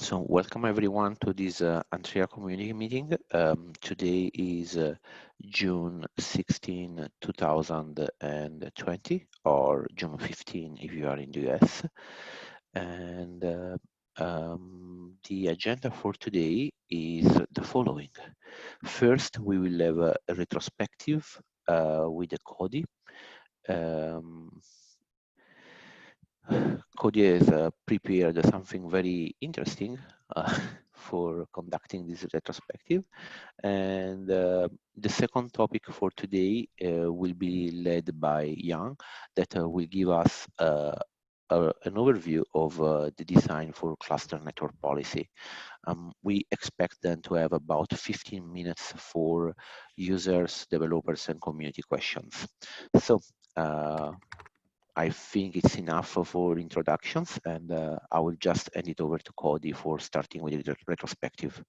So welcome everyone to this Antrea community meeting. Today is June 16, 2020, or June 15 if you are in the US. And the agenda for today is the following. First, we will have a retrospective with the Cody. Cody has prepared something very interesting for conducting this retrospective. And the second topic for today will be led by Yang, that will give us an overview of the design for cluster network policy. We expect then to have about 15 minutes for users, developers, and community questions. So I think it's enough for introductions, and I will just hand it over to Cody for starting with the retrospective.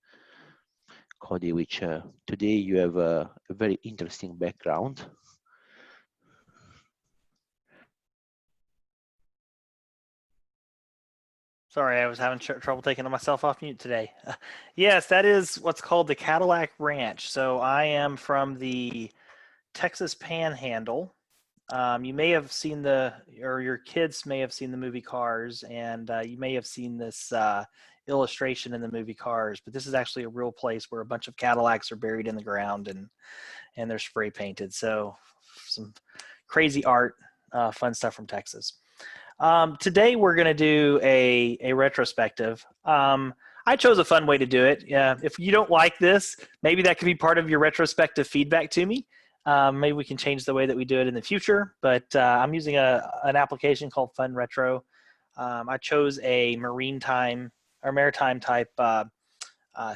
Cody, which today you have a very interesting background. Sorry, I was having trouble taking myself off mute today. Yes, that is what's called the Cadillac Ranch. So I am from the Texas Panhandle. You may have seen or your kids may have seen the movie Cars, and you may have seen this illustration in the movie Cars, but this is actually a real place where a bunch of Cadillacs are buried in the ground and they're spray painted. So some crazy art, fun stuff from Texas. Today we're going to do a retrospective. I chose a fun way to do it. If you don't like this, maybe that could be part of your retrospective feedback to me. Maybe we can change the way that we do it in the future, but I'm using an application called Fun Retro. I chose a maritime type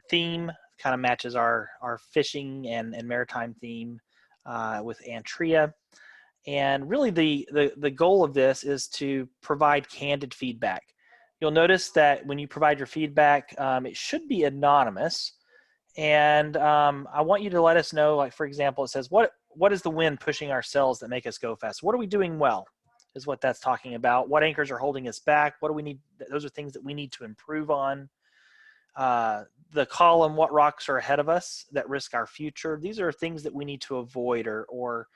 theme, kind of matches our fishing and maritime theme with Antrea. And really the goal of this is to provide candid feedback. You'll notice that when you provide your feedback, it should be anonymous. And I want you to let us know, like, for example, it says, what is the wind pushing our sails that make us go fast? What are we doing well is what that's talking about. What anchors are holding us back? What do we need? Those are things that we need to improve on. The column, what rocks are ahead of us that risk our future? These are things that we need to avoid or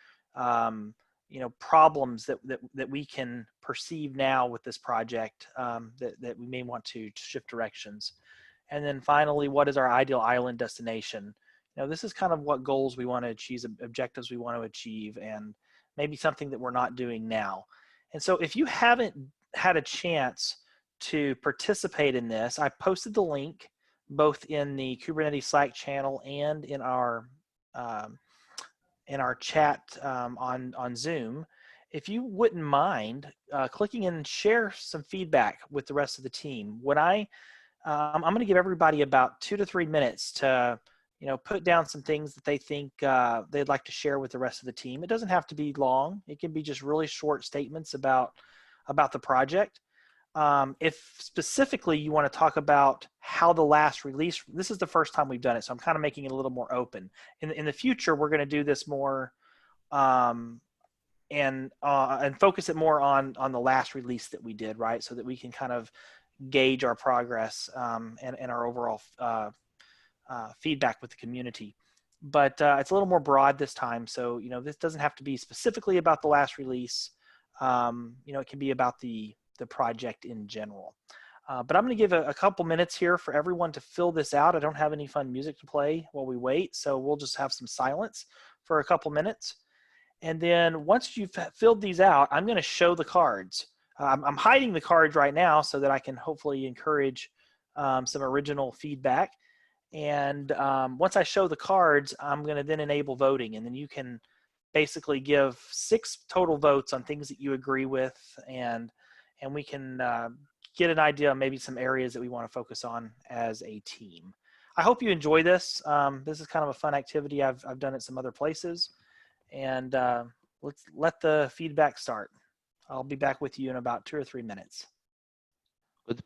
problems that we can perceive now with this project that we may want to shift directions. And then finally, what is our ideal island destination? This is kind of what goals we want to achieve, objectives we want to achieve, and maybe something that we're not doing now. And so if you haven't had a chance to participate in this, I posted the link both in the Kubernetes Slack channel and in our chat on Zoom. If you wouldn't mind clicking in and share some feedback with the rest of the team. When I'm going to give everybody about 2 to 3 minutes to put down some things that they think they'd like to share with the rest of the team. It doesn't have to be long. It can be just really short statements about the project. If specifically you want to talk about how the last release, this is the first time we've done it, so I'm kind of making it a little more open. In the future, we're going to do this more and focus it more on the last release that we did, right? So that we can kind of gauge our progress and our overall feedback with the community. But it's a little more broad this time. So, this doesn't have to be specifically about the last release. It can be about the project in general. But I'm going to give a couple minutes here for everyone to fill this out. I don't have any fun music to play while we wait, so we'll just have some silence for a couple minutes. And then once you've filled these out, I'm going to show the cards. I'm hiding the cards right now so that I can hopefully encourage some original feedback. And once I show the cards, I'm going to then enable voting, and then you can basically give 6 total votes on things that you agree with, and we can get an idea of maybe some areas that we want to focus on as a team. I hope you enjoy this. This is kind of a fun activity. I've done it some other places, and let's let the feedback start. I'll be back with you in about 2 or 3 minutes. Good.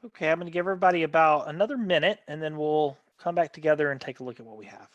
Okay, I'm going to give everybody about another minute, and then we'll come back together and take a look at what we have.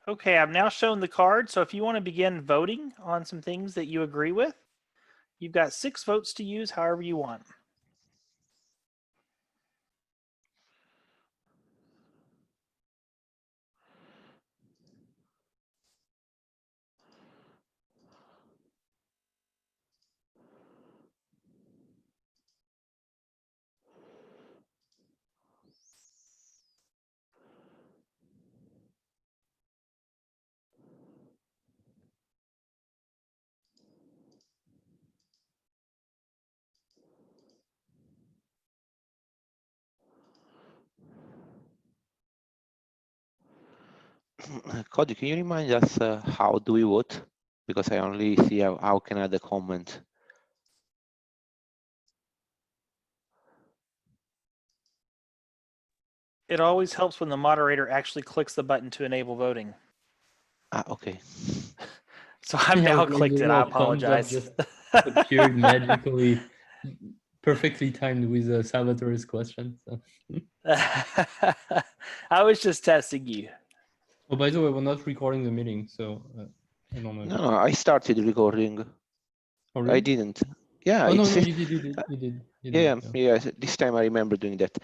Okay, I've now shown the card, so if you want to begin voting on some things that you agree with, you've got 6 votes to use however you want. Cody, can you remind us how do we vote? Because I only see how can I add a comment. It always helps when the moderator actually clicks the button to enable voting. Ah, okay. So I've Yeah, now like clicked the it. I little thumbs up apologize. just appeared magically, perfectly timed with Salvatore's question. So. I was just testing you. Oh, by the way, we're not recording the meeting, so I don't know. No, I started recording. Oh, really? I didn't. Yeah, Oh, no, it's no, you did. You did. yeah. This time I remember doing that.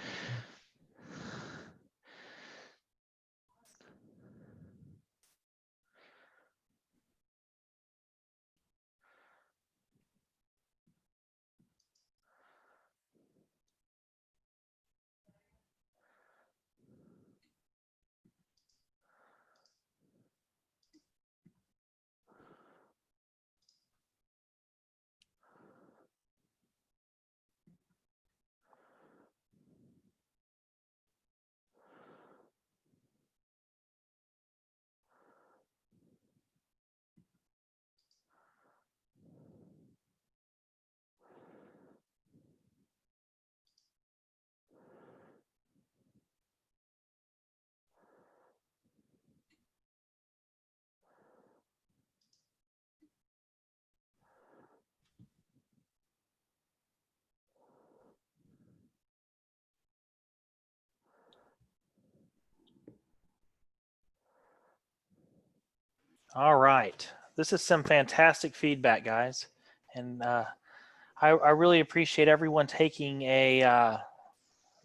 All right. This is some fantastic feedback, guys. And I really appreciate everyone taking a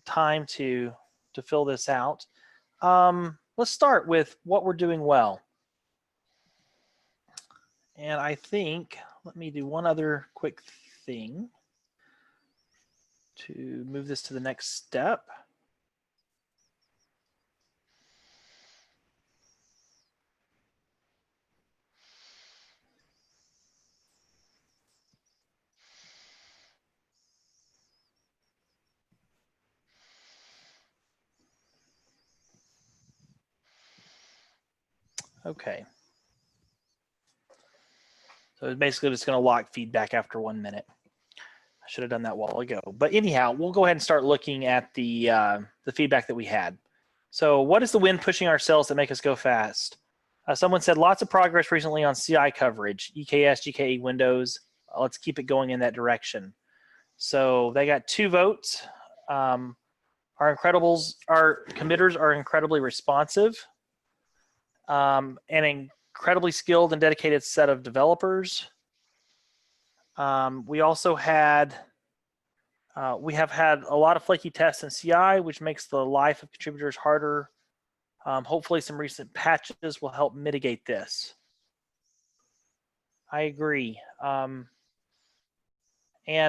time to fill this out. Let's start with what we're doing well. And I think, let me do one other quick thing to move this to the next step. Okay. So it's basically just going to lock feedback after 1 minute. I should have done that a while ago. But anyhow, we'll go ahead and start looking at the feedback that we had. So what is the wind pushing our cells that make us go fast? Someone said lots of progress recently on CI coverage, EKS, GKE Windows. Let's keep it going in that direction. So they got 2 votes. Our committers are incredibly responsive, an incredibly skilled and dedicated set of developers. We also had, we have had a lot of flaky tests in CI, which makes the life of contributors harder. Hopefully some recent patches will help mitigate this. I agree. And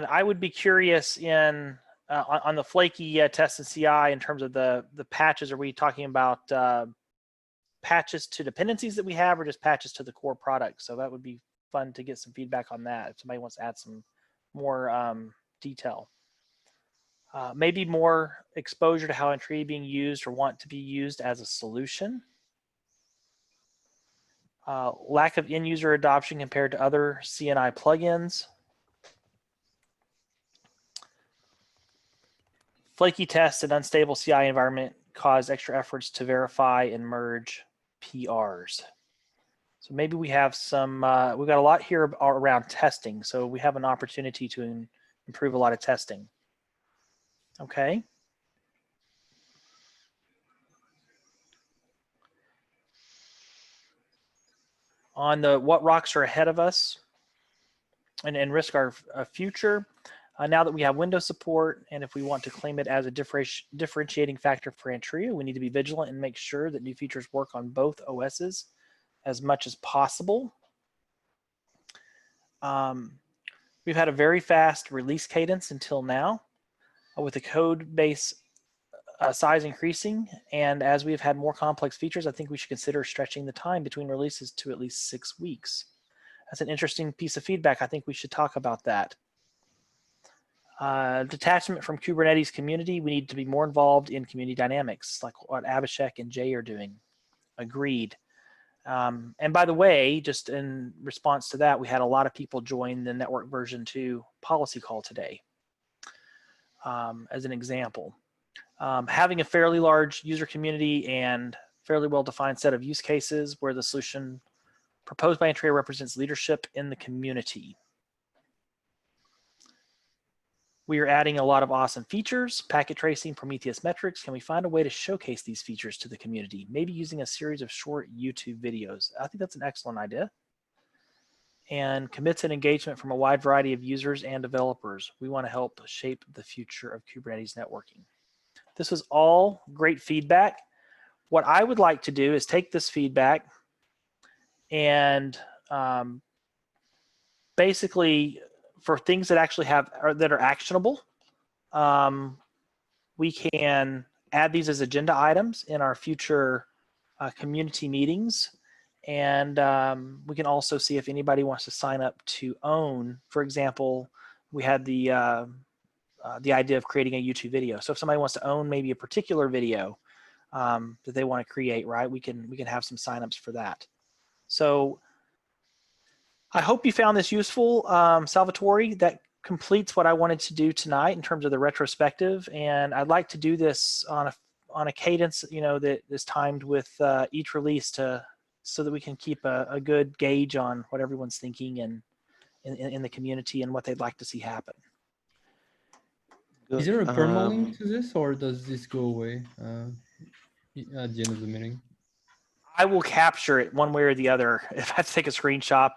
I would be curious in on the flaky tests in CI in terms of the patches. Are we talking about patches to dependencies that we have, or just patches to the core product? So that would be fun to get some feedback on that if somebody wants to add some more detail. Maybe more exposure to how Antrea being used or want to be used as a solution. Lack of end user adoption compared to other CNI plugins. Flaky tests and unstable CI environment cause extra efforts to verify and merge PRs. So maybe we have some, we've got a lot here around testing. So we have an opportunity to improve a lot of testing. Okay. On the what rocks are ahead of us and risk our future, now that we have Windows support, and if we want to claim it as a differentiating factor for Antrea, we need to be vigilant and make sure that new features work on both OSs as much as possible. We've had a very fast release cadence until now, with the code base size increasing, and as we've had more complex features, I think we should consider stretching the time between releases to at least 6 weeks. That's an interesting piece of feedback. I think we should talk about that. Detachment from Kubernetes community. We need to be more involved in community dynamics, like what Abhishek and Jay are doing. Agreed. And by the way, just in response to that, we had a lot of people join the network version 2 policy call today, as an example. Having a fairly large user community and fairly well-defined set of use cases where the solution proposed by Antrea represents leadership in the community. We are adding a lot of awesome features, packet tracing, Prometheus metrics. Can we find a way to showcase these features to the community? Maybe using a series of short YouTube videos. I think that's an excellent idea. And commits and engagement from a wide variety of users and developers. We want to help shape the future of Kubernetes networking. This was all great feedback. What I would like to do is take this feedback and basically, for things that actually that are actionable, we can add these as agenda items in our future community meetings. And we can also see if anybody wants to sign up to own. For example, we had the idea of creating a YouTube video. So if somebody wants to own maybe a particular video that they want to create, right, we can have some signups for that. So I hope you found this useful, Salvatore. That completes what I wanted to do tonight in terms of the retrospective, and I'd like to do this on a cadence, you know, that is timed with each release so that we can keep a good gauge on what everyone's thinking and in the community and what they'd like to see happen. Is there a permalink to this, or does this go away at the end of the meeting? I will capture it one way or the other if I have to take a screenshot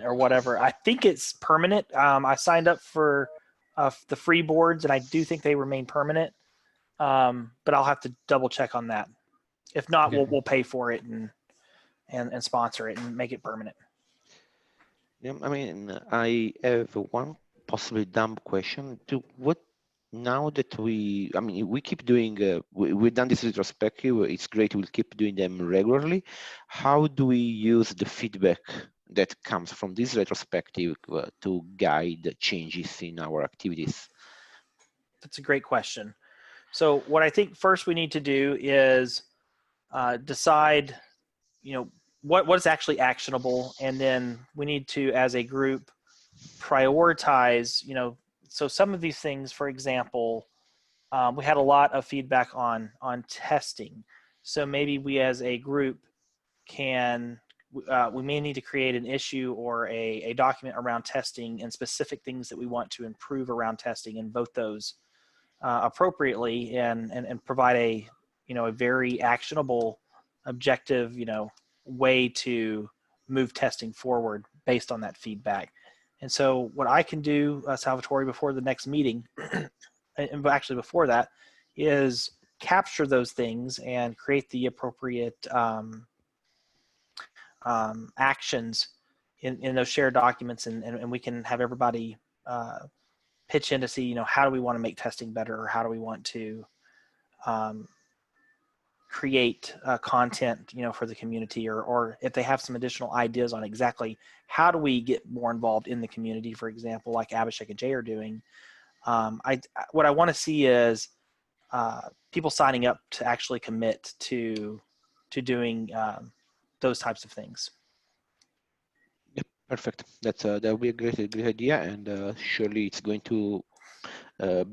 or whatever. I think it's permanent. I signed up for the free boards, and I do think they remain permanent. But I'll have to double check on that. If not, okay, we'll pay for it and sponsor it and make it permanent. Yeah, I mean, I have one possibly dumb question. Now that we keep doing, we've done this retrospective, it's great, we'll keep doing them regularly. How do we use the feedback that comes from this retrospective to guide changes in our activities? That's a great question. So what I think first we need to do is decide, you know, what is actually actionable, and then we need to, as a group, prioritize, you know. So some of these things, for example, we had a lot of feedback on testing. So maybe we as a group can, we may need to create an issue or a document around testing and specific things that we want to improve around testing, and vote those appropriately and provide a, you know, a very actionable, objective, you know, way to move testing forward based on that feedback. And so what I can do, Salvatore, before the next meeting, and actually before that, is capture those things and create the appropriate actions in those shared documents, and we can have everybody pitch in to see, you know, how do we want to make testing better, or how do we want to create content, you know, for the community, or if they have some additional ideas on exactly how do we get more involved in the community, for example, like Abhishek and Jay are doing. What I want to see is people signing up to actually commit to doing those types of things. Yep, perfect. That will be a great idea, and surely it's going to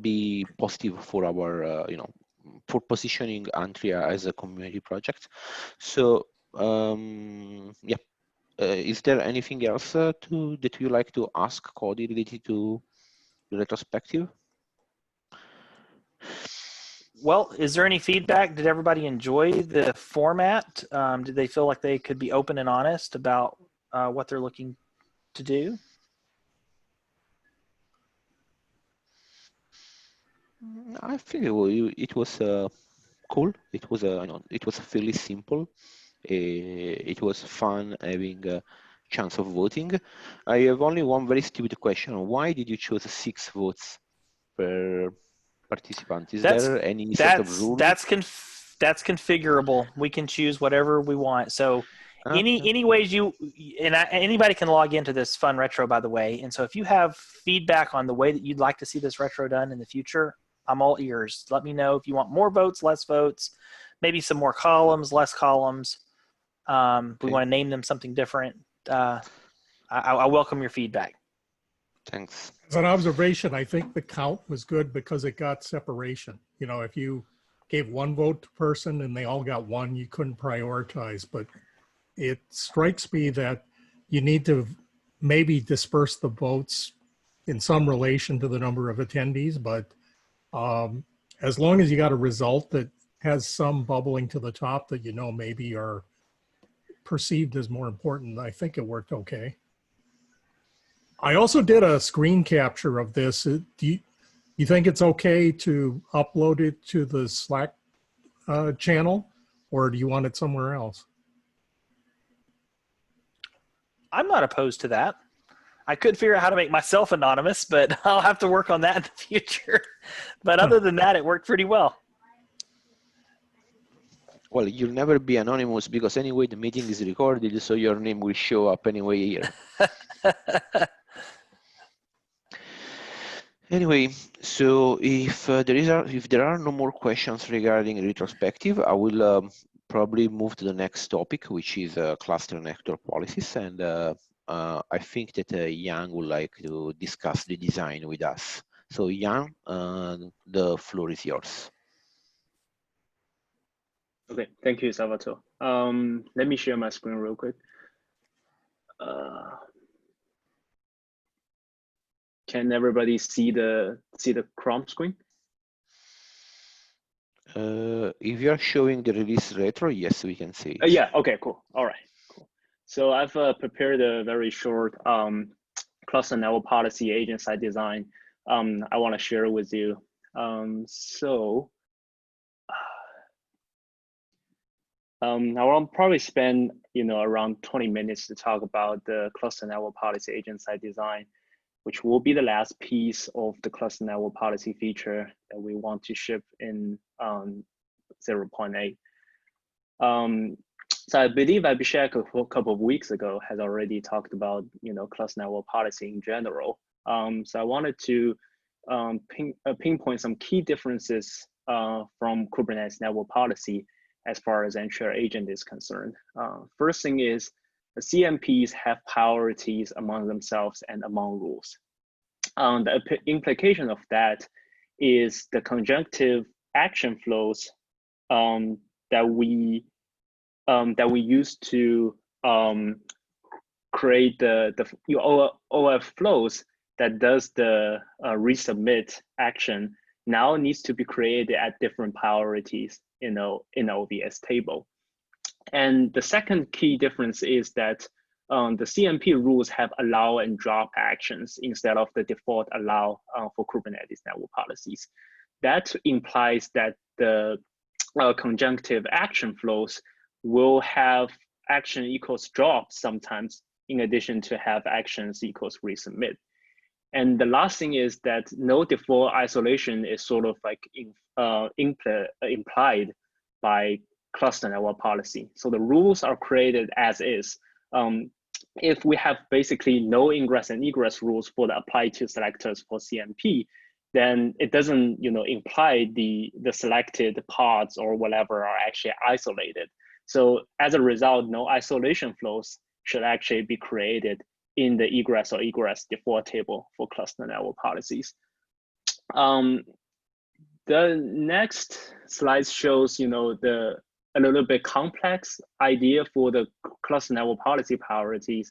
be positive for our for positioning Antrea as a community project. So yeah, is there anything else that you like to ask Cody related to the retrospective? Well, is there any feedback? Did everybody enjoy the format? Did they feel like they could be open and honest about what they're looking to do? I think it was cool. It was it was fairly simple. It was fun having a chance of voting. I have only one very stupid question. Why did you choose 6 votes per participant? Is there any sort of rule? That's configurable. We can choose whatever we want. So any ways anybody can log into this Fun Retro, by the way. And so if you have feedback on the way that you'd like to see this retro done in the future, I'm all ears. Let me know if you want more votes, less votes, maybe some more columns, less columns. We want to name them something different. I welcome your feedback. Thanks. As an observation, I think the count was good because it got separation. You know, if you gave 1 vote to person and they all got 1, you couldn't prioritize. But it strikes me that you need to maybe disperse the votes in some relation to the number of attendees. But as long as you got a result that has some bubbling to the top that you know maybe are perceived as more important, I think it worked okay. I also did a screen capture of this. Do you think it's okay to upload it to the Slack channel, or do you want it somewhere else? I'm not opposed to that. I could figure out how to make myself anonymous, but I'll have to work on that in the future. But other than that, it worked pretty well. Well, you'll never be anonymous because anyway the meeting is recorded, so your name will show up anyway here. Anyway, so if there are no more questions regarding retrospective, I will probably move to the next topic, which is cluster network policies, and I think that Jan would like to discuss the design with us. So Jan, the floor is yours. Okay, thank you, Salvatore. Let me share my screen real quick. Can everybody see the Chrome screen? If you are showing the release retro, yes, we can see it. Yeah, okay, cool. All right, cool. So I've prepared a very short cluster network policy agent side design. I want to share with you. I will probably spend around 20 minutes to talk about the cluster network policy agent side design, which will be the last piece of the cluster network policy feature that we want to ship in 0.8. So I believe Abhishek a couple of weeks ago has already talked about cluster network policy in general. So I wanted to pinpoint some key differences from Kubernetes network policy as far as Antrea agent is concerned. First thing is the CMPs have priorities among themselves and among rules. The implication of that is the conjunctive action flows that we use to create the OF flows that does the resubmit action now needs to be created at different priorities in OVS table. And the second key difference is that the CMP rules have allow and drop actions instead of the default allow for Kubernetes network policies. That implies that the conjunctive action flows will have action equals drop sometimes, in addition to have actions equals resubmit. And the last thing is that no default isolation is sort of like implied by cluster network policy. So the rules are created as is. If we have basically no ingress and egress rules for the apply to selectors for CMP, then it doesn't imply the selected pods or whatever are actually isolated. So as a result, no isolation flows should actually be created in the egress or egress default table for cluster network policies. The next slide shows a little bit complex idea for the cluster network policy priorities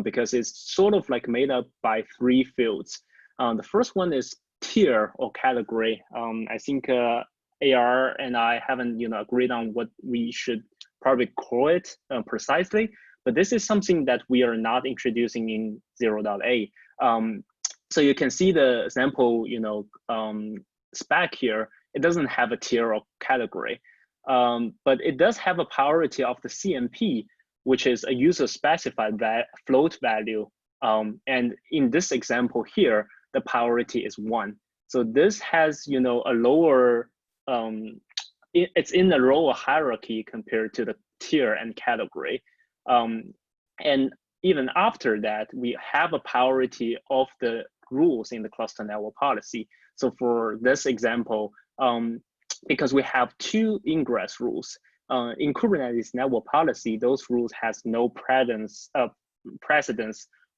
because it's sort of like made up by 3 fields. The first one is tier or category. I think AR and I haven't agreed on what we should probably call it precisely, but this is something that we are not introducing in 0.A. So you can see the sample spec here. It doesn't have a tier or category, but it does have a priority of the CMP, which is a user specified float value. And in this example here, the priority is 1. So this has a lower, it's in the lower hierarchy compared to the tier and category. And even after that, we have a priority of the rules in the cluster network policy. So for this example, because we have 2 ingress rules, in Kubernetes network policy, those rules has no precedence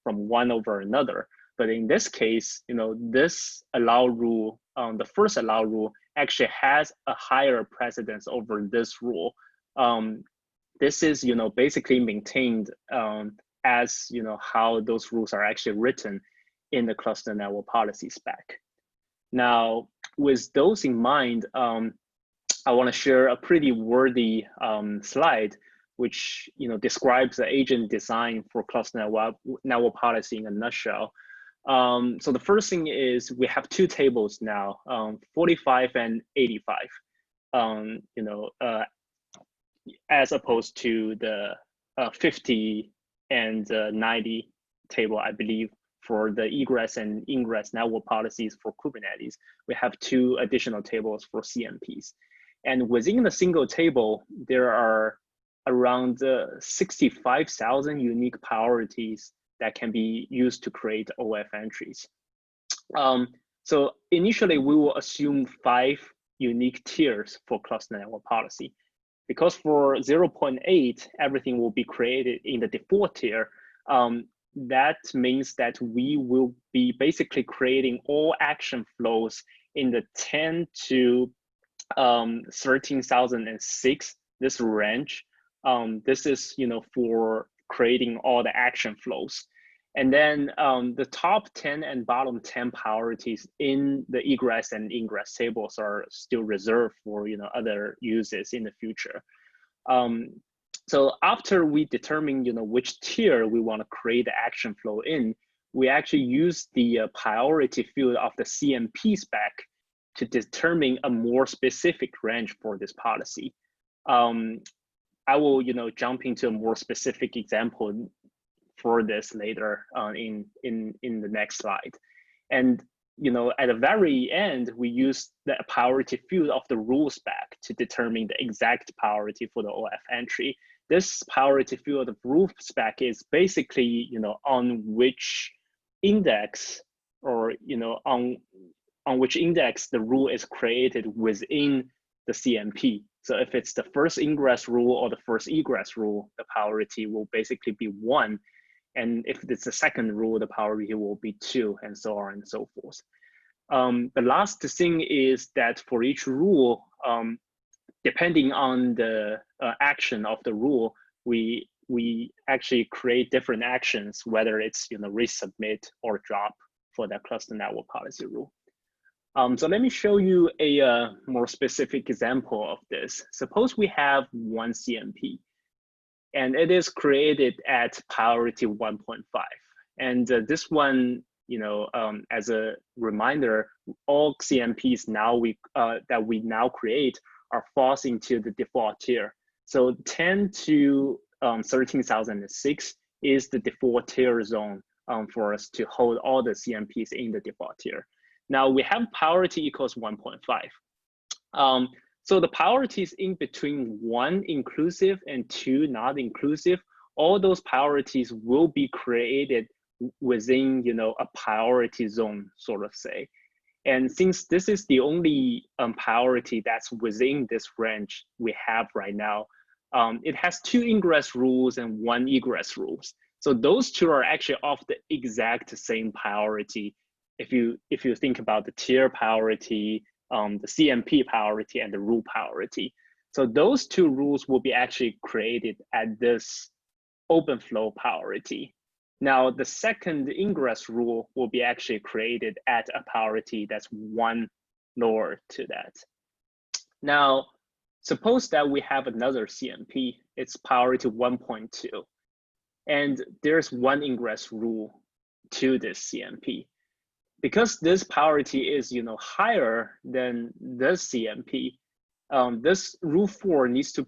from one over another. But in this case, this allow rule, the first allow rule actually has a higher precedence over this rule. This is, basically maintained as, how those rules are actually written in the cluster network policy spec. Now, with those in mind, I want to share a pretty worthy slide, which describes the agent design for cluster network policy in a nutshell. So the first thing is we have 2 tables now, 45 and 85. As opposed to the 50 and 90 table, I believe, for the egress and ingress network policies for Kubernetes. We have 2 additional tables for CMPs. And within the single table, there are around 65,000 unique priorities that can be used to create OF entries. So initially, we will assume 5 unique tiers for cluster network policy. Because for 0.8, everything will be created in the default tier, that means that we will be basically creating all action flows in the 10 to 13,006, this range. This is for creating all the action flows. And then the top 10 and bottom 10 priorities in the egress and ingress tables are still reserved for other uses in the future. So after we determine which tier we want to create the action flow in, we actually use the priority field of the CMP spec to determine a more specific range for this policy. I will jump into a more specific example for this later in the next slide. And at the very end, we use the priority field of the rule spec to determine the exact priority for the OF entry. This priority field of rule spec is basically on which index or on which index the rule is created within the CMP. So if it's the first ingress rule or the first egress rule, the priority will basically be 1. And if it's the second rule, the priority will be 2, and so on and so forth. The last thing is that for each rule, depending on the action of the rule, we actually create different actions, whether it's resubmit or drop for that cluster network policy rule. So let me show you a more specific example of this. Suppose we have 1 CMP, and it is created at priority 1.5. And this one, as a reminder, all CMPs now that we now create are falls into the default tier. So 10 to 13,006 is the default tier zone for us to hold all the CMPs in the default tier. Now we have priority equals 1.5. So the priorities in between 1 inclusive and 2 not inclusive, all those priorities will be created within a priority zone, sort of say. And since this is the only priority that's within this range we have right now, it has 2 ingress rules and 1 egress rules. So those 2 are actually of the exact same priority. If you think about the tier priority, the CMP priority, and the rule priority. So those 2 rules will be actually created at this open flow priority. Now, the second ingress rule will be actually created at a priority that's 1 lower to that. Now, suppose that we have another CMP, it's priority 1.2, and there's 1 ingress rule to this CMP. Because this priority is higher than this CMP, this rule 4 needs to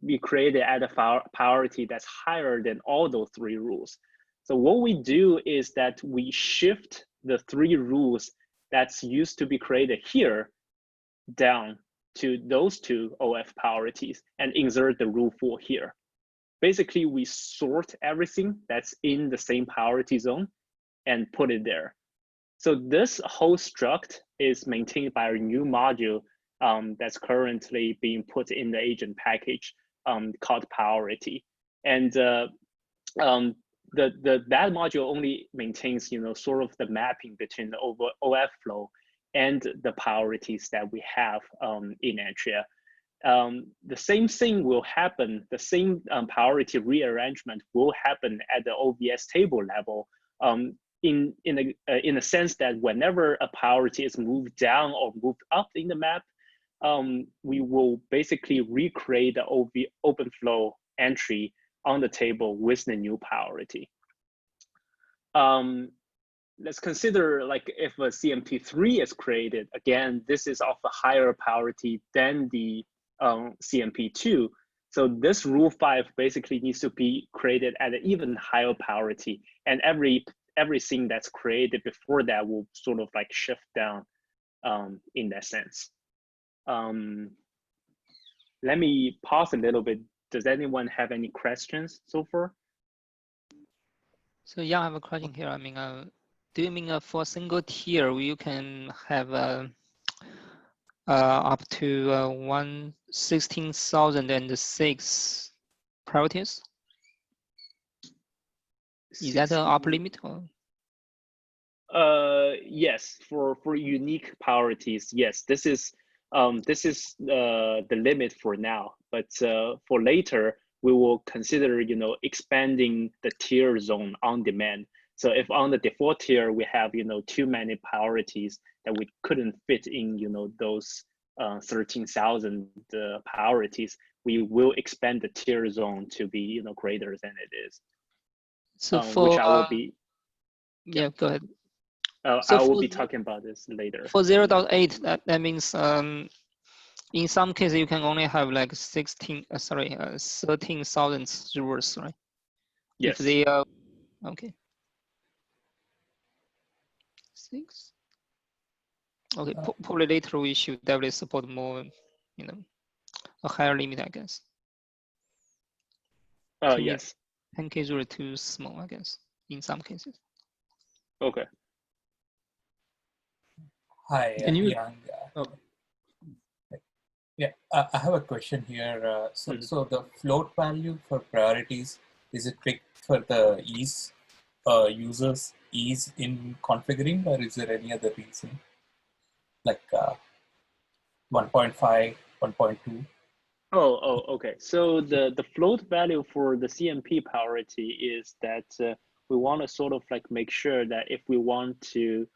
be created at a priority that's higher than all those 3 rules. So what we do is that we shift the 3 rules that's used to be created here down to those 2 OF priorities and insert the rule 4 here. Basically, we sort everything that's in the same priority zone and put it there. So this whole struct is maintained by a new module that's currently being put in the agent package called priority. And that module only maintains sort of the mapping between the OF flow and the priorities that we have in Antrea. The same thing will happen, the same priority rearrangement will happen at the OVS table level in a sense that whenever a priority is moved down or moved up in the map, we will basically recreate the open flow entry on the table with the new priority. Let's consider like if a CMP3 is created, again, this is of a higher priority than the CMP2. So this rule 5 basically needs to be created at an even higher priority, and everything that's created before that will sort of like shift down in that sense. Let me pause a little bit. Does anyone have any questions so far? So yeah, I have a question here. I mean, do you mean for a single tier, you can have up to 116,006 priorities? Is that an upper limit? Or? Yes, for unique priorities, yes. This is the limit for now. But for later, we will consider expanding the tier zone on demand. So if on the default tier we have too many priorities that we couldn't fit in those 13,000 priorities, we will expand the tier zone to be greater than it is. So for which I will be yeah, go ahead. So I will be talking about this later. For 0.8, that means in some cases you can only have like 13,000 zeros, right? Yes. If they okay. 6. Okay, probably later we should definitely support more, a higher limit, I guess. Yes. 10K is really too small, I guess, in some cases. Okay. Hi, Can you? Yang. Yeah, I have a question here. So the float value for priorities, is it picked for the users ease in configuring, or is there any other reason? Like 1.5, 1.2? Oh, okay. So the float value for the CMP priority is that we want to sort of like make sure that if we want to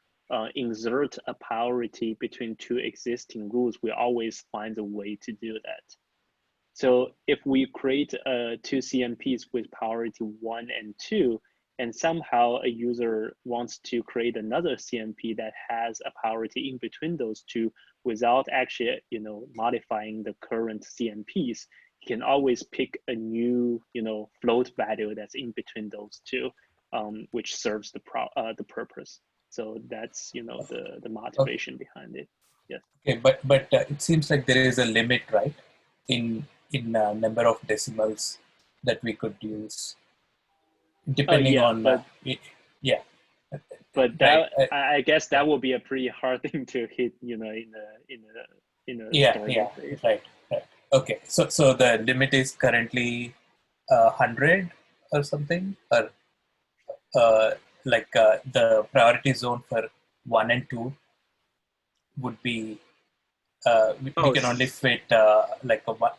insert a priority between 2 existing rules, we always find a way to do that. So if we create two CMPs with priority 1 and 2, and somehow a user wants to create another CMP that has a priority in between those two without actually, modifying the current CMPs, you can always pick a new, float value that's in between those two, which serves the purpose. So that's, the motivation behind it. Yes. Okay, but it seems like there is a limit, right, in number of decimals that we could use, depending yeah, on but yeah. But that I guess that will be a pretty hard thing to hit, in a starting phase. Right. Okay, so the limit is currently 100 or something, or the priority zone for 1 and 2 would be we can only fit like a one.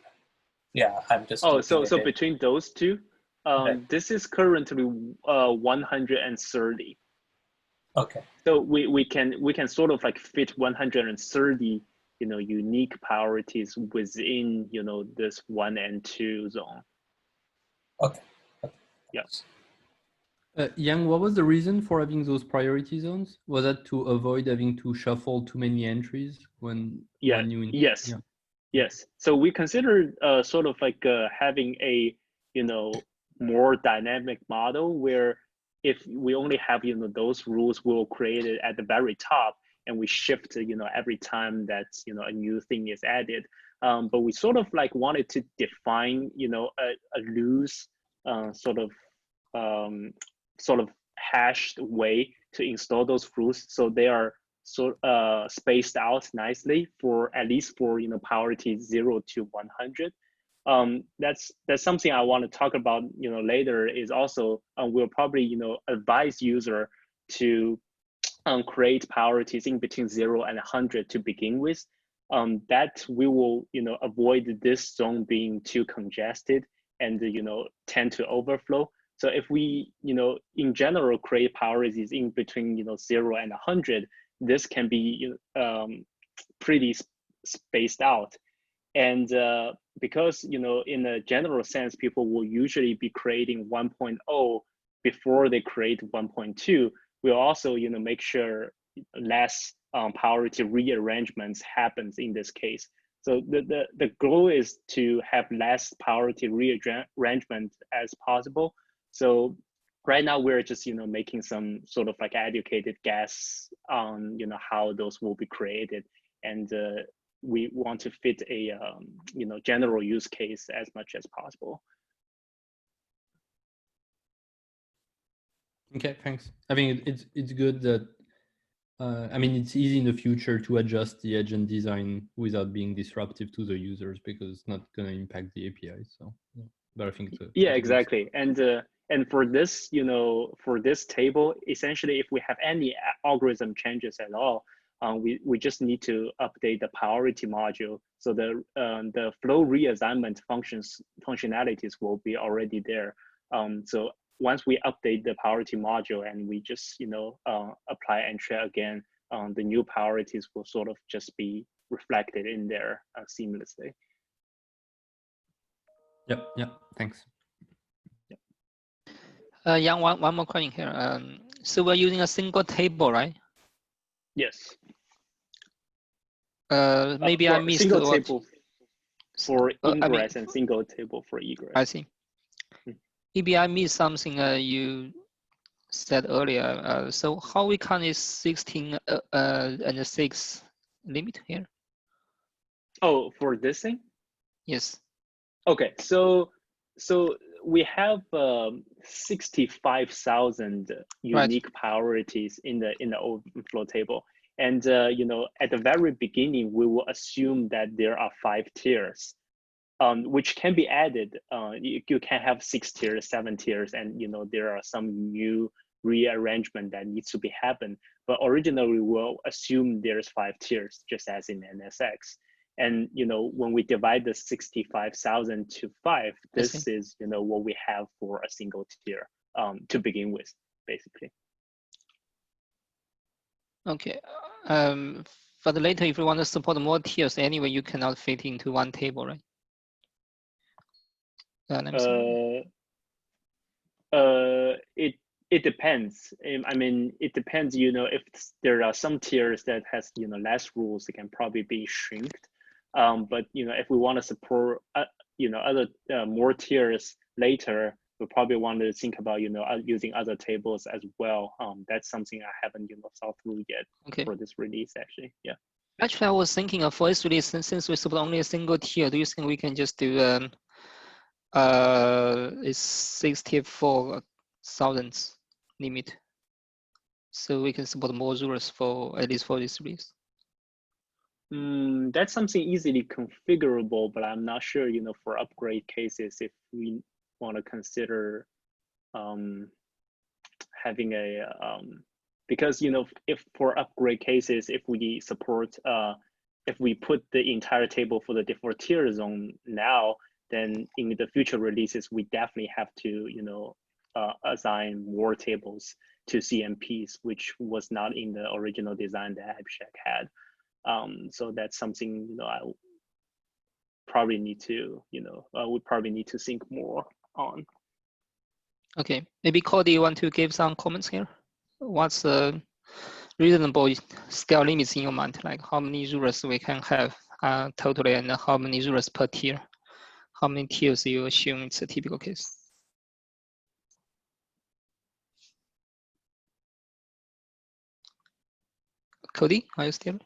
Yeah, I'm just. Oh, so between those two, right. This is currently 130. Okay. So we can sort of like fit 130, unique priorities within, this 1 and 2 zone. Okay. Yes. Yang, what was the reason for having those priority zones? Was that to avoid having to shuffle too many entries when you? Yes. Yeah. Yes. So we considered sort of like having a, more dynamic model where if we only have, those rules, we'll create it at the very top and we shift, every time that, a new thing is added. But we sort of like wanted to define, a loose sort of hashed way to install those rules so they are spaced out nicely for at least for priority 0 to 100. That's something I want to talk about later. Is also we'll probably advise user to create priorities in between 0 and 100 to begin with. That we will avoid this zone being too congested and tend to overflow. So if we in general create priorities in between 0 and 100, this can be pretty spaced out. And because in a general sense, people will usually be creating 1.0 before they create 1.2. We'll also make sure less priority rearrangements happens in this case. So the goal is to have less priority rearrangement as possible. So right now we're just making some sort of like educated guess on how those will be created, and we want to fit a general use case as much as possible. Okay, thanks. I mean, it's good that I mean, it's easy in the future to adjust the agent design without being disruptive to the users because it's not going to impact the API. So, yeah. But I think it's exactly. And for this, for this table, essentially, if we have any algorithm changes at all, we just need to update the priority module. So the flow reassignment functionalities will be already there. So once we update the priority module and we just apply Antrea again, the new priorities will sort of just be reflected in there seamlessly. Yeah. Thanks. Yang, one more question here. So we're using a single table, right? Yes. Maybe I missed single what... table for ingress and single table for egress. I see. Maybe I missed something you said earlier. So how we count is 16 and 6 limit here? Oh, for this thing? Yes. Okay, so we have 65,000 unique priorities in the overflow table, and at the very beginning we will assume that there are 5 tiers, which can be added. You can have 6 tiers, 7 tiers, and there are some new rearrangement that needs to be happen. But originally we'll assume there's 5 tiers, just as in NSX. And when we divide the 65,000 to 5, this is what we have for a single tier to begin with, basically. Okay. But later, if you want to support more tiers, anyway, you cannot fit into one table, right? It depends. I mean, it depends. You know, if there are some tiers that has less rules, it can probably be shrinked. But if we want to support other more tiers later, we probably want to think about using other tables as well. That's something I haven't thought through yet for this release actually. Yeah. Actually, I was thinking of for this release, since we support only a single tier, do you think we can just do it's 64,000 limit, so we can support more users for at least for this release? That's something easily configurable, but I'm not sure for upgrade cases if we want to consider having a because if for upgrade cases, if we support if we put the entire table for the default tier zone now, then in the future releases we definitely have to assign more tables to CMPs, which was not in the original design that Abhishek had. So that's something I probably need to would probably need to think more on. Okay, maybe Cody, you want to give some comments here? What's the reasonable scale limits in your mind? Like how many users we can have totally, and how many users per tier? How many tiers you assume it's a typical case? Cody, are you still?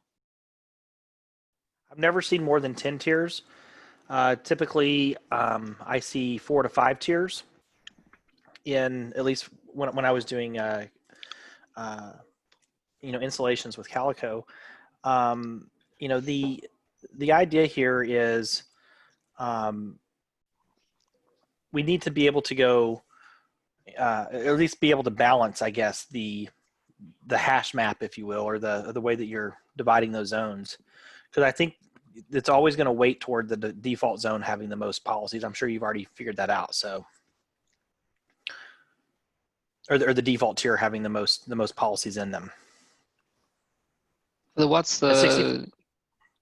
I've never seen more than 10 tiers. Typically, I see 4 to 5 tiers in at least when I was doing installations with Calico. The idea here is we need to be able to go at least be able to balance, I guess, the hash map, if you will, or the way that you're dividing those zones, because I think it's always going to weight toward the default zone having the most policies. I'm sure you've already figured that out. So, or the default tier having the most policies in them. So what's the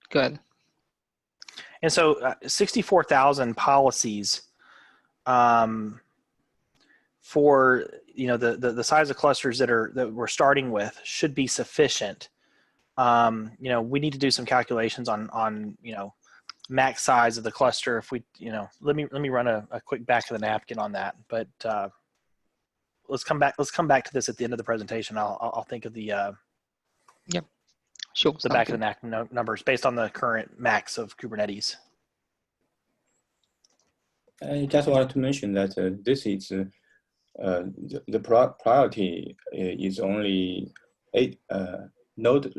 good? And so 64,000 policies for the size of clusters that we're starting with should be sufficient. We need to do some calculations on max size of the cluster. If we let me run a quick back of the napkin on that. But let's come back to this at the end of the presentation. I'll think of the yep. Sure. The back of the napkin numbers based on the current max of Kubernetes. I just wanted to mention that this is the priority is only a node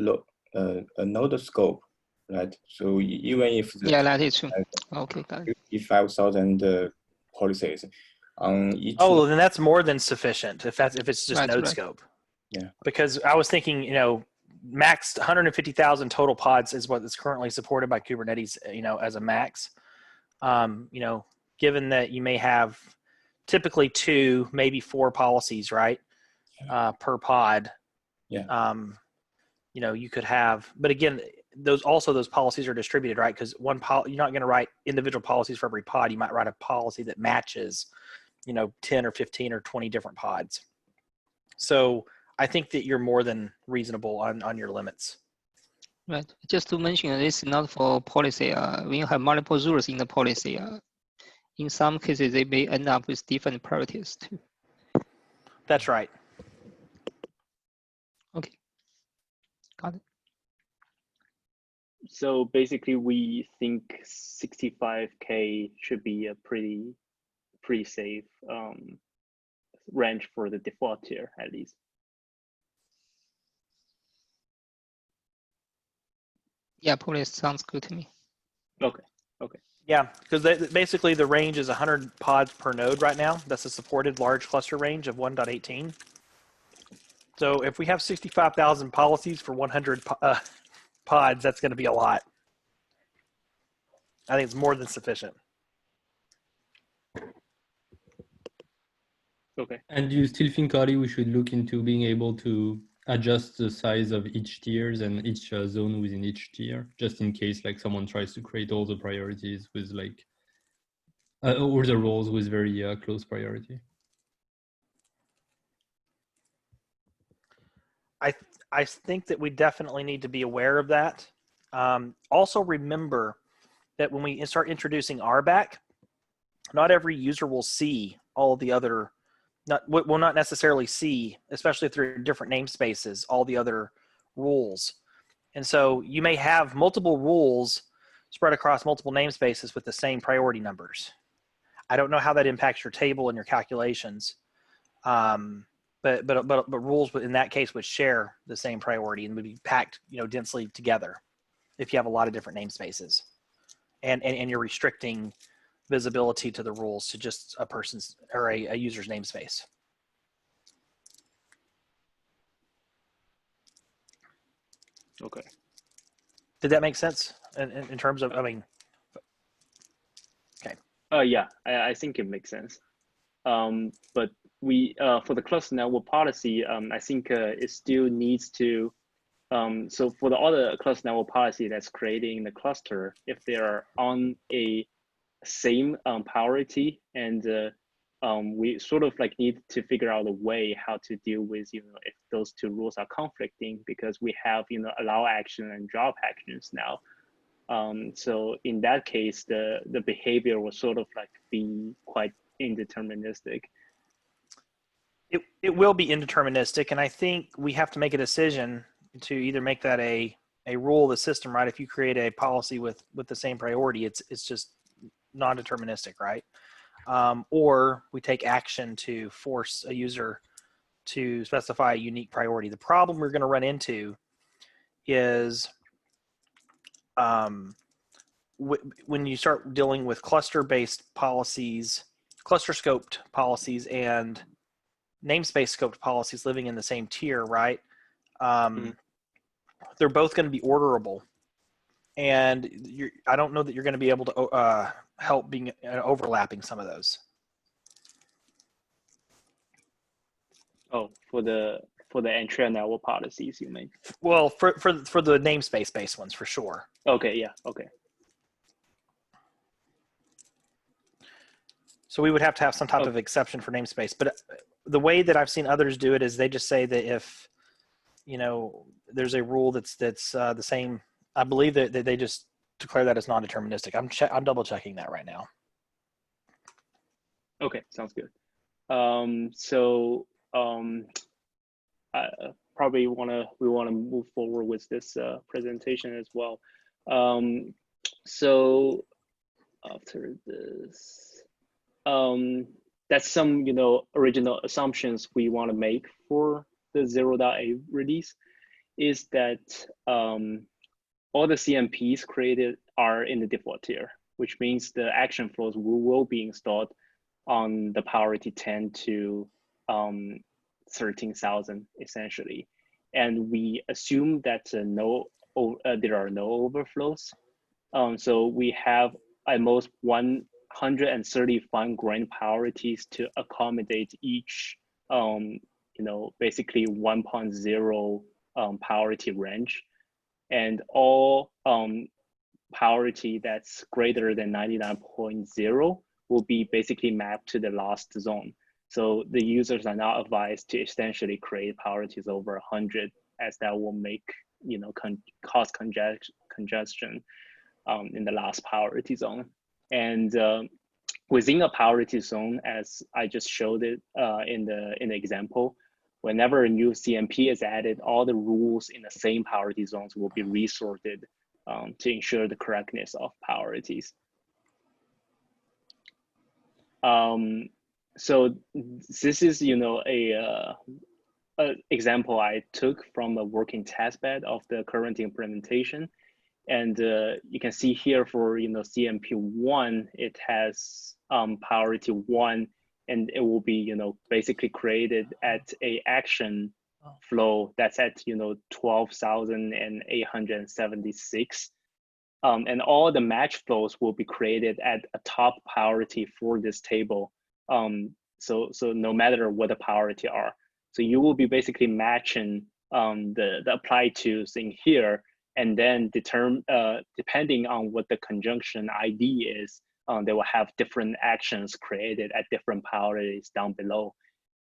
scope, right? So even if that is true. Okay, got it. 55,000 policies on each. Oh, then that's more than sufficient if it's just node scope. Yeah. Because I was thinking, max 150,000 total pods is what is currently supported by Kubernetes, as a max. Given that you may have typically 2, maybe 4 policies, right? Per pod. Yeah. You could have, but again, those policies are distributed, right? Because you're not going to write individual policies for every pod. You might write a policy that matches, 10 or 15 or 20 different pods. So I think that you're more than reasonable on your limits. Right. Just to mention, this is not for policy. When you have multiple users in the policy, in some cases, they may end up with different priorities too. That's right. Okay. Got it. So basically, we think 65K should be a pretty safe range for the default tier, at least. Yeah, probably sounds good to me. Okay. Yeah, because basically the range is 100 pods per node right now. That's a supported large cluster range of 1.18. So if we have 65,000 policies for 100 pods, that's going to be a lot. I think it's more than sufficient. Okay. And do you still think, Ari, we should look into being able to adjust the size of each tiers and each zone within each tier, just in case like someone tries to create all the priorities with like or the roles with very close priority. I think that we definitely need to be aware of that. Also remember that when we start introducing RBAC, not every user will see all the other, will not necessarily see, especially if they're in different namespaces, all the other rules. And so you may have multiple rules spread across multiple namespaces with the same priority numbers. I don't know how that impacts your table and your calculations. But rules in that case would share the same priority and would be packed, densely together if you have a lot of different namespaces, and you're restricting visibility to the rules to just a person's or a user's namespace. Okay. Did that make sense in terms of, okay. Yeah, I think it makes sense. But we, for the cluster network policy, I think it still needs to, so for the other cluster network policy that's creating the cluster, if they are on a same priority, and we sort of like need to figure out a way how to deal with, if those two rules are conflicting, because we have, allow action and drop actions now. So in that case, the behavior will sort of like be quite indeterministic. It will be indeterministic, and I think we have to make a decision to either make that a rule of the system, right? If you create a policy with the same priority, it's just non-deterministic, right? Or we take action to force a user to specify a unique priority. The problem we're going to run into is when you start dealing with cluster-based policies, cluster-scoped policies, and namespace-scoped policies living in the same tier, right? They're both going to be orderable. And I don't know that you're going to be able to help being overlapping some of those. Oh, for the Antrea network policies, you mean? Well, for the namespace-based ones, for sure. Okay, yeah, okay. So we would have to have some type of exception for namespace. But the way that I've seen others do it is they just say that if, there's a rule that's the same, I believe that they just declare that as non-deterministic. I'm double checking that right now. Okay, sounds good. I probably we want to move forward with this presentation as well. So after this, that's some original assumptions we want to make for the 0.8 release, is that all the CMPs created are in the default tier, which means the action flows will be installed on the priority 10 to 13,000 essentially. And we assume that there are no overflows. So we have at most 135 grand priorities to accommodate each, basically 1.0 priority range. And all priority that's greater than 99.0 will be basically mapped to the last zone. So the users are not advised to essentially create priorities over 100, as that will make cause congestion in the last priority zone. And within a priority zone, as I just showed it in the example, whenever a new CMP is added, all the rules in the same priority zones will be resorted to ensure the correctness of priorities. So this is, a example I took from a working testbed of the current implementation. And you can see here for, CMP1, it has priority 1, and it will be, basically created at a action flow that's at, 12,876. And all the match flows will be created at a top priority for this table. So no matter what the priority are. So you will be basically matching the applied tos in here, and then depending on what the conjunction ID is, they will have different actions created at different priorities down below.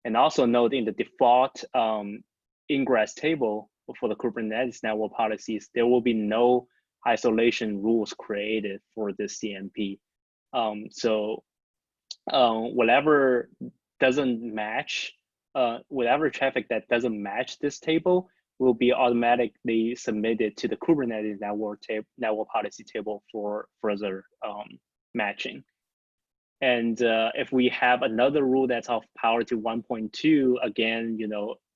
And also note in the default ingress table for the Kubernetes network policies, there will be no isolation rules created for the CNP. So whatever doesn't match, whatever traffic that doesn't match this table will be automatically submitted to the Kubernetes network policy table for further matching. And if we have another rule that's of priority 1.2, again,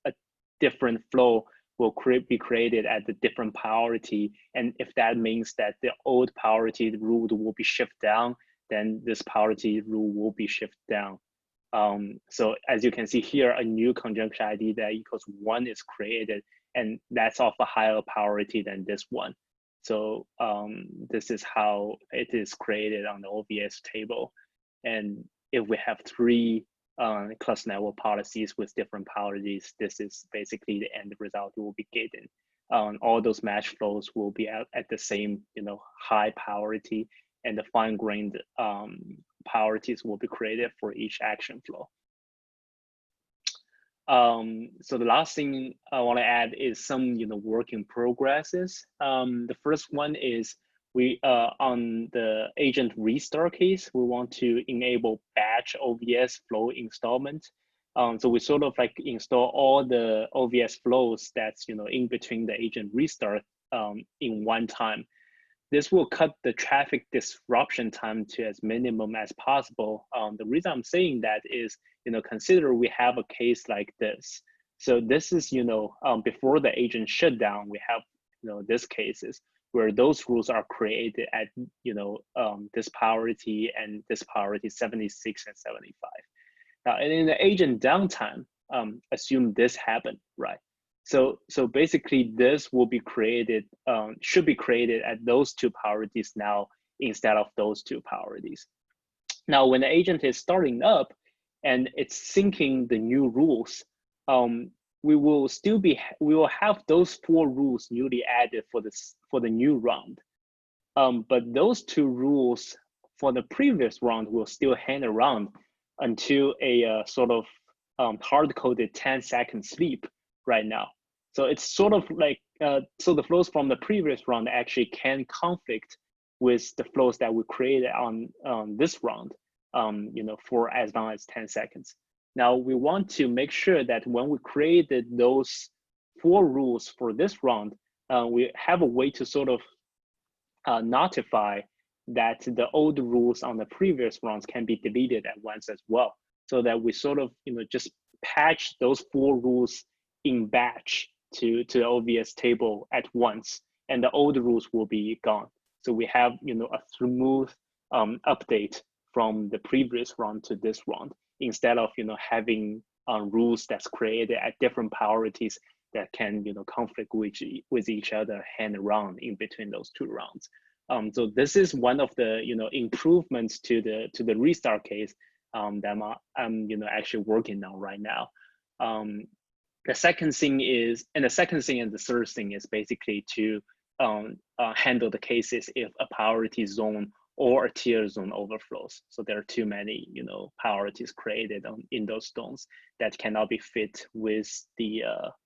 a different flow will be created at the different priority. And if that means that the old priority rule will be shifted down, then this priority rule will be shifted down. So as you can see here, a new conjunction ID that equals 1 is created, and that's of a higher priority than this one. So this is how it is created on the OVS table. And if we have 3 cluster network policies with different priorities, this is basically the end result will be getting. All those match flows will be at the same, high priority, and the fine-grained priorities will be created for each action flow. So the last thing I want to add is some, work in progresses. The first one is we on the agent restart case, we want to enable batch OVS flow installment. So we sort of like install all the OVS flows that's in between the agent restart in one time. This will cut the traffic disruption time to as minimum as possible. The reason I'm saying that is, consider we have a case like this. So this is, before the agent shutdown, we have, these cases where those rules are created at, this priority and this priority 76 and 75. Now, and in the agent downtime, assume this happened, right? So basically this will be created, should be created at those 2 priorities now instead of those 2 priorities. Now, when the agent is starting up and it's syncing the new rules, we will have those 4 rules newly added for the new round. But those 2 rules for the previous round will still hang around until a sort of hard-coded 10-second sleep right now. So it's sort of like, so the flows from the previous round actually can conflict with the flows that we created on this round, for as long as 10 seconds. Now we want to make sure that when we created those 4 rules for this round, we have a way to sort of notify that the old rules on the previous rounds can be deleted at once as well, so that we sort of just patch those 4 rules in batch to the OVS table at once, and the old rules will be gone. So we have a smooth update from the previous round to this round, instead of having rules that's created at different priorities that can conflict with each other hand around in between those 2 rounds. So this is one of the improvements to the restart case that I'm actually working on right now. The second thing is, and the third thing is basically to handle the cases if a priority zone or a tier zone overflows. So there are too many priorities created in those zones that cannot be fit with the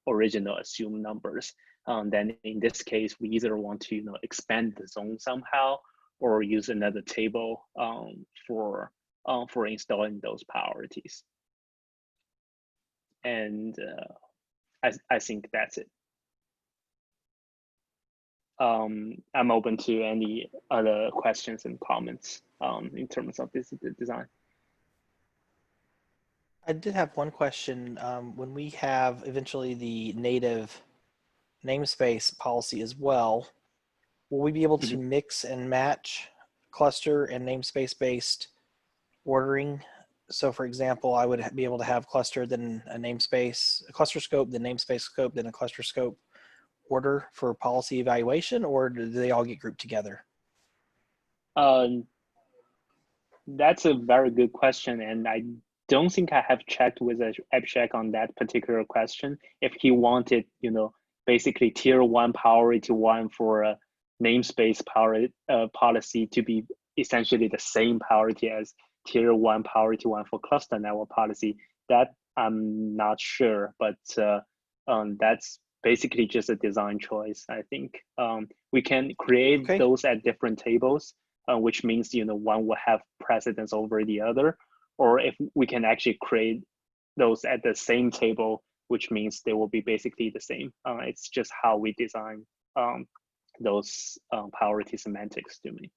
original assumed numbers. Then in this case, we either want to expand the zone somehow or use another table for installing those priorities. And I think that's it. I'm open to any other questions and comments in terms of this design. I did have one question. When we have eventually the native namespace policy as well, will we be able to mix and match cluster and namespace based ordering? So for example, I would be able to have cluster, then a namespace, a cluster scope, then namespace scope, then a cluster scope order for policy evaluation, or do they all get grouped together? That's a very good question, and I don't think I have checked with Abhishek on that particular question. If he wanted, basically tier 1 priority 1 for a namespace policy to be essentially the same priority as tier 1 priority 1 for cluster network policy. That I'm not sure, but that's basically just a design choice. I think we can create those at different tables, which means one will have precedence over the other, or if we can actually create those at the same table, which means they will be basically the same. It's just how we design those priority semantics to me.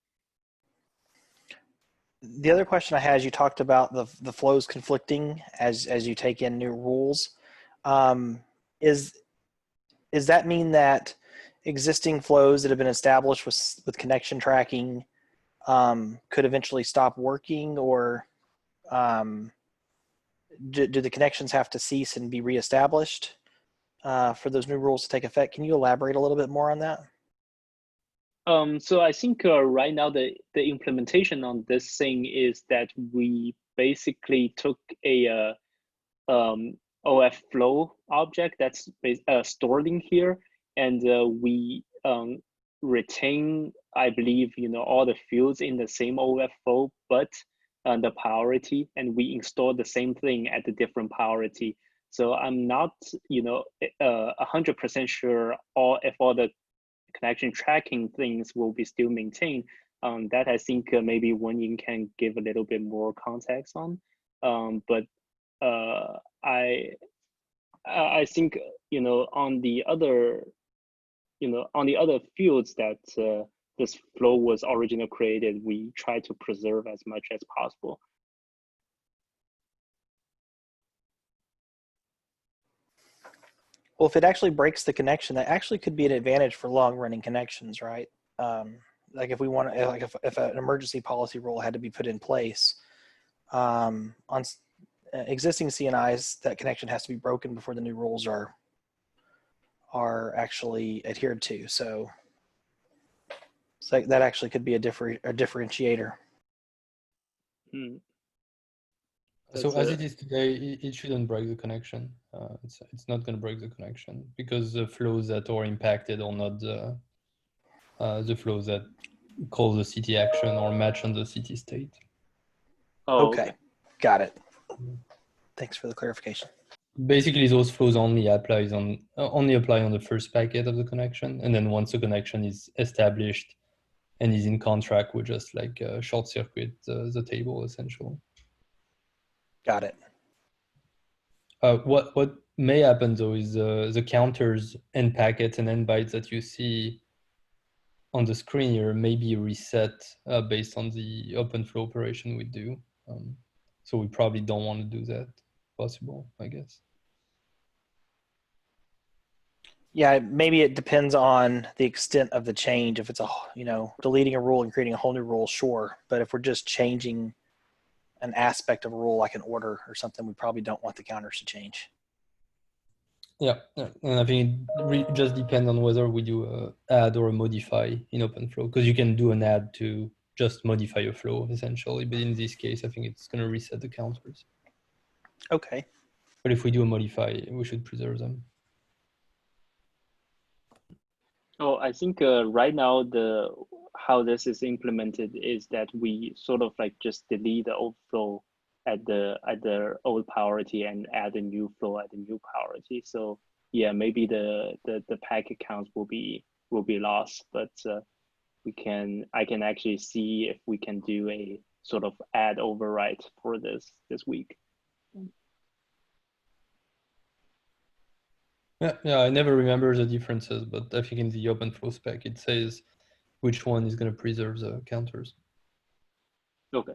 The other question I had is you talked about the flows conflicting as you take in new rules. Does that mean that existing flows that have been established with connection tracking could eventually stop working, or do the connections have to cease and be reestablished for those new rules to take effect? Can you elaborate a little bit more on that? So I think right now the implementation on this thing is that we basically took a OF flow object that's stored in here, and we retain, I believe, all the fields in the same OF flow, but the priority, and we install the same thing at a different priority. So I'm not, 100% sure if all the connection tracking things will be still maintained. That I think maybe Wenyin can give a little bit more context on. But I think on the other fields that this flow was originally created, we try to preserve as much as possible. Well, if it actually breaks the connection, that actually could be an advantage for long-running connections, right? Like if we want to, like if an emergency policy rule had to be put in place on existing CNIs, that connection has to be broken before the new rules are actually adhered to. So that actually could be a differentiator. So as it is today, it shouldn't break the connection. It's not going to break the connection because the flows that are impacted are not the flows that call the city action or match on the city state. Oh, okay. Got it. Thanks for the clarification. Basically, those flows only apply on the first packet of the connection, and then once the connection is established and is in contract, we just like short circuit the table essentially. Got it. What may happen though is the counters and packets and end bytes that you see on the screen here may be reset based on the open flow operation we do. So we probably don't want to do that. Possible, I guess. Yeah, maybe it depends on the extent of the change. If it's deleting a rule and creating a whole new rule, sure. But if we're just changing an aspect of a rule like an order or something, we probably don't want the counters to change. Yeah, and I think it just depends on whether we do a add or a modify in OpenFlow, because you can do an add to just modify a flow essentially, but in this case, I think it's going to reset the counters. Okay. But if we do a modify, we should preserve them. Oh, I think right now how this is implemented is that we sort of like just delete the old flow at the old priority and add a new flow at the new priority. So yeah, maybe the packet counts will be lost, but I can actually see if we can do a sort of add overwrite for this week. Yeah, I never remember the differences, but I think in the OpenFlow spec it says which one is going to preserve the counters. Okay.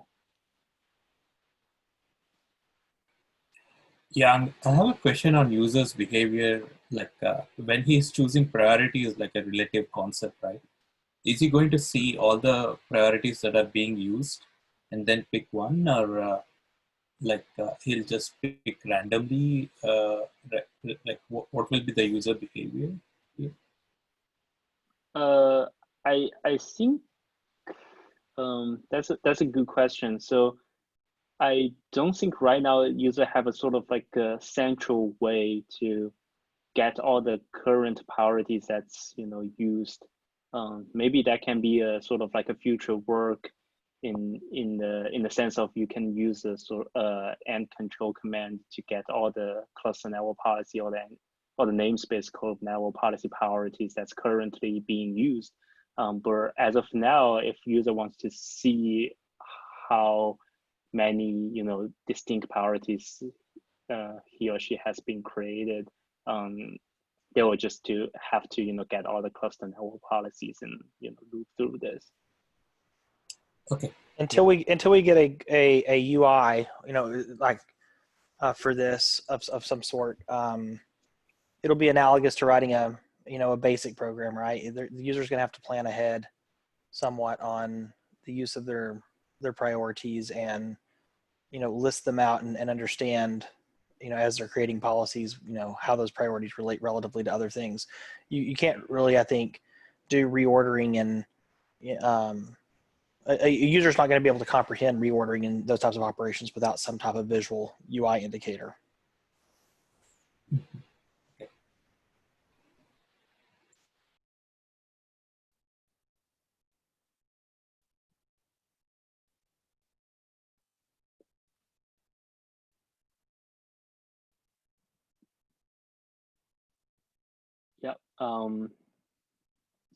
Yeah, and I have a question on users' behavior. Like when he's choosing priority is like a relative concept, right? Is he going to see all the priorities that are being used and then pick one, or he'll just pick randomly? Like what will be the user behavior here? I think that's a good question. So I don't think right now user have a sort of like a central way to get all the current priorities that's used. Maybe that can be a sort of like a future work in the sense of you can use a and control command to get all the cluster network policy or the namespace code network policy priorities that's currently being used. But as of now, if user wants to see how many distinct priorities he or she has been created, they will just have to get all the cluster network policies and loop through this. Okay. Until we get a UI, like for this of some sort, it'll be analogous to writing a basic program, right? The user's going to have to plan ahead somewhat on the use of their priorities and list them out and understand as they're creating policies how those priorities relate relatively to other things. You can't really, I think, do reordering and a user's not going to be able to comprehend reordering and those types of operations without some type of visual UI indicator. Yeah.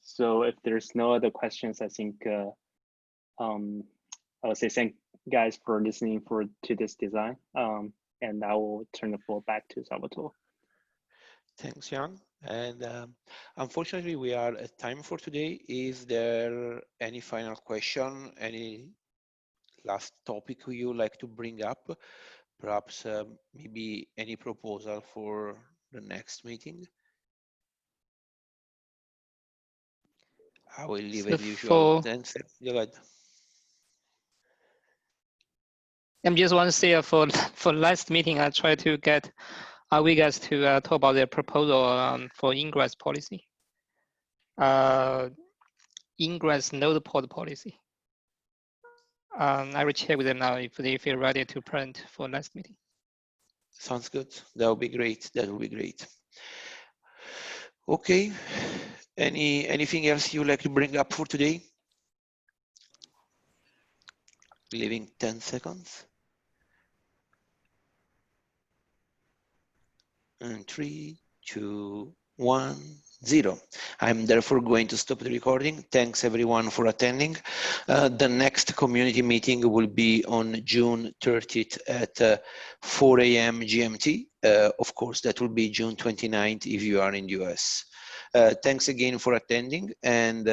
So if there's no other questions, I think I would say thank guys for listening to this design. And I will turn the floor back to Salvatore. Thanks, Jan. And unfortunately, we are at time for today. Is there any final question, any last topic you like to bring up? Perhaps maybe any proposal for the next meeting? I will leave it usual. Thanks. Go ahead. I just want to say for last meeting, I tried to get we guys to talk about their proposal for ingress policy, ingress node port policy. I will check with them now if they feel ready to print for last meeting. Sounds good. That would be great. That would be great. Okay. Anything else you like to bring up for today? Leaving 10 seconds. And 3, 2, 1, 0. I'm therefore going to stop the recording. Thanks everyone for attending. The next community meeting will be on June 30th at 4 a.m. GMT. Of course, that will be June 29th if you are in the US. Thanks again for attending, and